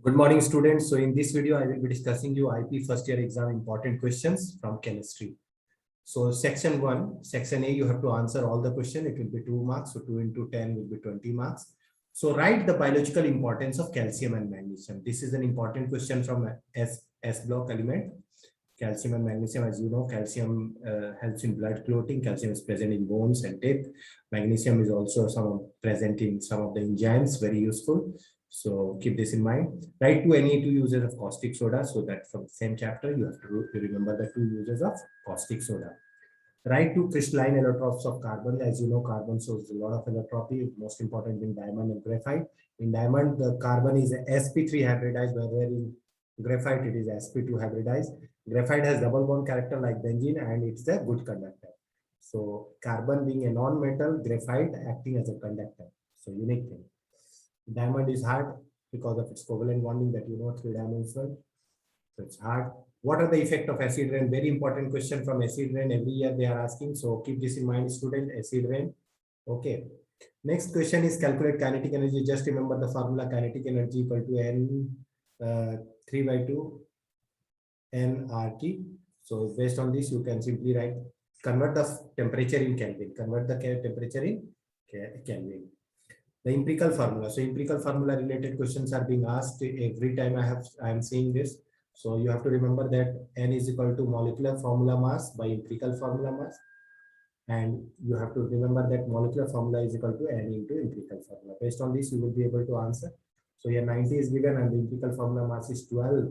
Good morning, students. So in this video, I will be discussing you IP first year exam important questions from chemistry. So section 1, section A, you have to answer all the question. It will be 2 marks. So 2 into 10 will be 20 marks. So write the biological importance of calcium and magnesium. This is an important question from S block element. Calcium and magnesium, as you know, calcium helps in blood clotting. Calcium is present in bones and teeth. Magnesium is also present in some of the enzymes, very useful. So keep this in mind. Write to any two uses of caustic soda, so that from the same chapter you have to remember the 2 uses of caustic soda. Write to crystalline allotropes of carbon. As you know, carbon shows a lot of allotropy, most important in diamond and graphite. In diamond, the carbon is sp3 hybridized, where in graphite it is sp2 hybridized. Graphite has double bond character like benzene, and it's a good conductor. So carbon being a non-metal, graphite acting as a conductor. So unique thing. Diamond is hard because of its covalent bonding that you know, 3-dimensional. So it's hard. What are the effect of acid rain? Very important question from acid rain. Every year they are asking. So keep this in mind, student. Acid rain. Okay. Next question is calculate kinetic energy. Just remember the formula: kinetic energy equal to N 3/2 nRT. So based on this, you can simply write, convert the temperature in Kelvin. Convert the temperature in Kelvin. The empirical formula. So empirical formula related questions are being asked every time I am seeing this. So you have to remember that N is equal to molecular formula mass by empirical formula mass. And you have to remember that molecular formula is equal to N into empirical formula. Based on this, you will be able to answer. So here 90 is given and the empirical formula mass is 12.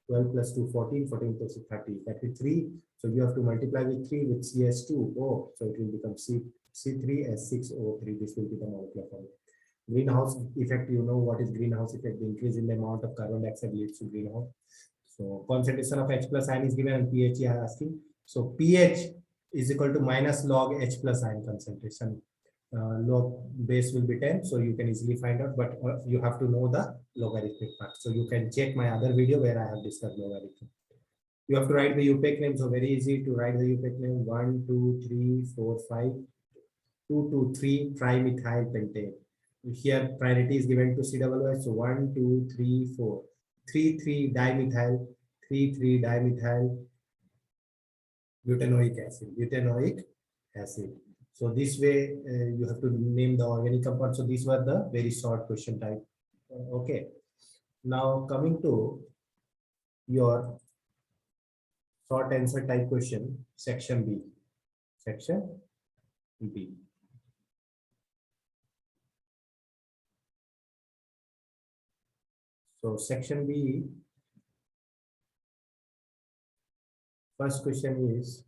12 plus 2, 14, 14 plus 30, 33. So you have to multiply with 3 with CS2O. So it will become C3S6O3. This will be the molecular formula. Greenhouse effect, you know what is greenhouse effect. The increase in the amount of carbon dioxide leads to greenhouse. So concentration of H plus ion is given and pH you are asking. So pH is equal to minus log H plus ion concentration. Log base will be 10, so you can easily find out, but you have to know the logarithmic part. So you can check my other video where I have discussed logarithm. You have to write the UPAC name. So very easy to write the UPAC name: 1, 2, 3, 4, 5, 2, 2, 3 trimethyl pentane. Here priority is given to COO. So 1, 2, 3, 4, 3 dimethyl, 3 dimethyl butanoic acid. So this way you have to name the organic compound. So these were the very short question type. Okay. Now coming to your short answer type question, section B. Section B. So section B, first question is,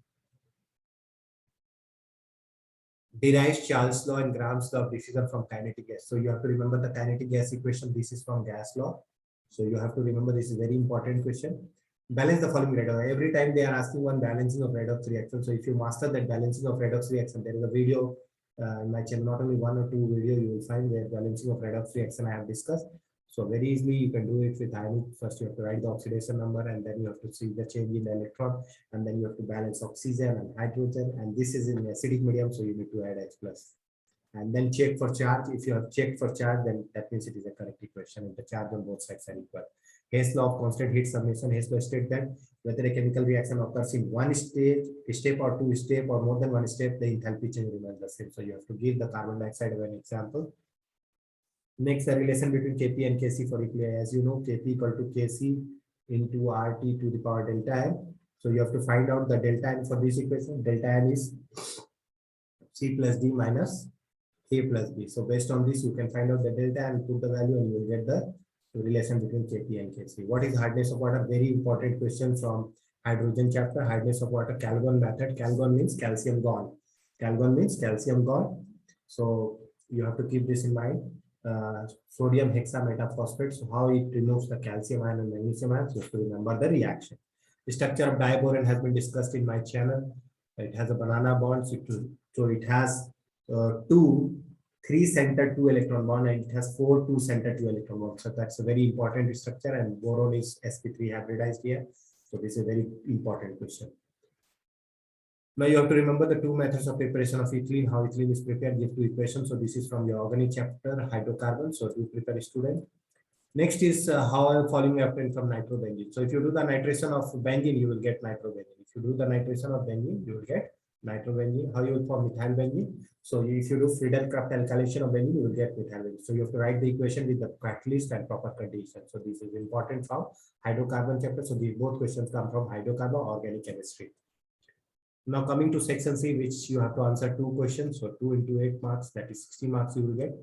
derives Charles law and Graham's law of diffusion from kinetic gas. So you have to remember the kinetic gas equation. This is from gas law. So you have to remember, this is a very important question. Balance the following redox. Every time they are asking one balancing of redox reaction. So if you master that balancing of redox reaction, there is a video in my channel, not only 1 or 2 video you will find where balancing of redox reaction I have discussed. So very easily you can do it with ionic. First you have to write the oxidation number, and then you have to see the change in the electron, and then you have to balance oxygen and hydrogen, and this is in acidic medium, so you need to add H plus. And then check for charge. If you have checked for charge, then that means it is a correct equation and the charge on both sides are equal. Hess law of constant heat summation. Hess law states that whether a chemical reaction occurs in one step or 2 steps or more than 1 step, the enthalpy change remains the same. So you have to give the carbon dioxide as an example. Next, the relation between Kp and Kc for equilibrium. As you know, Kp equal to Kc into RT to the power delta n. So you have to find out the delta n for this equation. Delta n is C plus D minus K plus B. So based on this, you can find out the delta and put the value, and you will get the relation between Kp and Kc. What is hardness of water? Very important question from hydrogen chapter. Hardness of water, Calgon method. Calgon means calcium gone. Calgon means calcium gone. So you have to keep this in mind. Sodium hexametaphosphate. So how it removes the calcium ion and magnesium ion. So you have to remember the reaction. The structure of diboron has been discussed in my channel. It has a banana bond. So it has 3 center 2 electron bond, and it has 4 2 center 2 electron bond. So that's a very important structure, and boron is sp3 hybridized here. So this is a very important question. Now you have to remember the 2 methods of preparation of ethylene, how ethylene is prepared, give 2 equations. So this is from your organic chapter, hydrocarbons. So do prepare, student. Next is how are following obtained from nitrobenzene. So if you do the nitration of benzene, you will get nitrobenzene. If you do the nitration of benzene, you will get nitrobenzene. How you will form methyl benzene? So if you do Friedel-Crafts alkylation of benzene, you will get methyl benzene. So you have to write the equation with the catalyst and proper conditions. So this is important from hydrocarbon chapter. So these both questions come from hydrocarbon organic chemistry. Now coming to section C, which you have to answer 2 questions. So 2 into 8 marks, that is 60 marks you will get.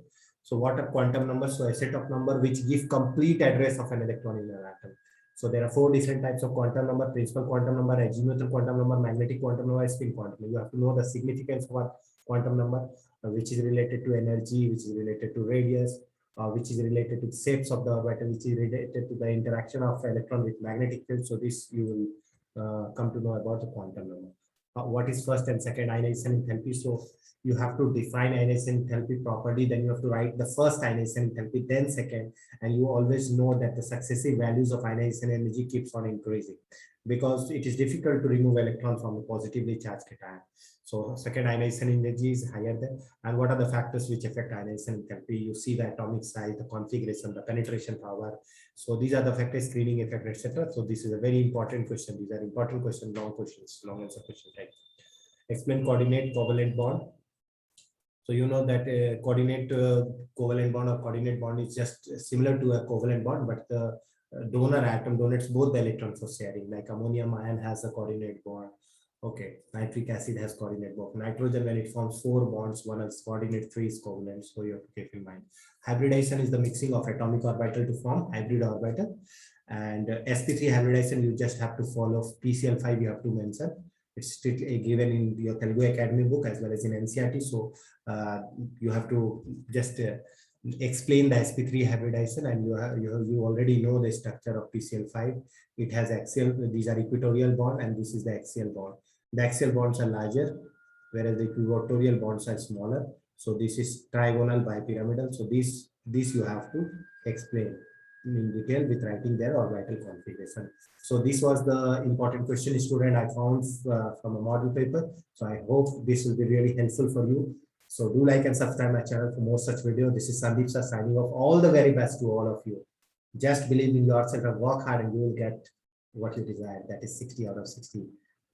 So what are quantum numbers? So a set of number which give complete address of an electron in an atom. So there are 4 different types of quantum number: principal quantum number, azimuthal quantum number, magnetic quantum number, spin quantum. You have to know the significance of a quantum number, which is related to energy, which is related to radius, which is related to the shapes of the orbital, which is related to the interaction of electron with magnetic field. So this you will come to know about the quantum number. What is first and second ionization enthalpy? So you have to define ionization enthalpy properly, then you have to write the first ionization enthalpy, then second, and you always know that the successive values of ionization energy keeps on increasing, because it is difficult to remove electron from a positively charged cation. So second ionization energy is higher than. And what are the factors which affect ionization enthalpy? You see the atomic size, the configuration, the penetration power. So these are the factors, screening effect, etc. So this is a very important question. These are important questions, long questions, long answer question type. Explain coordinate covalent bond. So you know that coordinate covalent bond or coordinate bond is just similar to a covalent bond, but the donor atom donates both the electrons for sharing. Like ammonium ion has a coordinate bond. Okay, nitric acid has coordinate bond. Nitrogen, when it forms 4 bonds, one is coordinate, 3 is covalent. So you have to keep in mind. Hybridization is the mixing of atomic orbital to form hybrid orbital. And sp3 hybridization, you just have to follow PCl5. You have to mention. It's strictly given in your Telugu Academy book as well as in NCERT. So you have to just explain the sp3 hybridization, and you already know the structure of PCl5. It has axial, these are equatorial bond, and this is the axial bond. The axial bonds are larger, whereas the equatorial bonds are smaller. So this is trigonal bipyramidal. So this you have to explain in detail with writing their orbital configuration. So this was the important question, student, I found from a model paper. So I hope this will be really helpful for you. So do like and subscribe my channel for more such videos. This is Sandeep sir signing off. All the very best to all of you. Just believe in yourself and work hard, and you will get what you desire. That is 60 out of 60.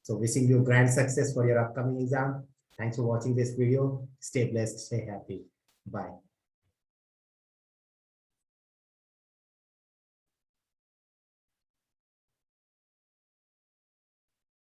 So wishing you grand success for your upcoming exam. Thanks for watching this video. Stay blessed, stay happy. Bye.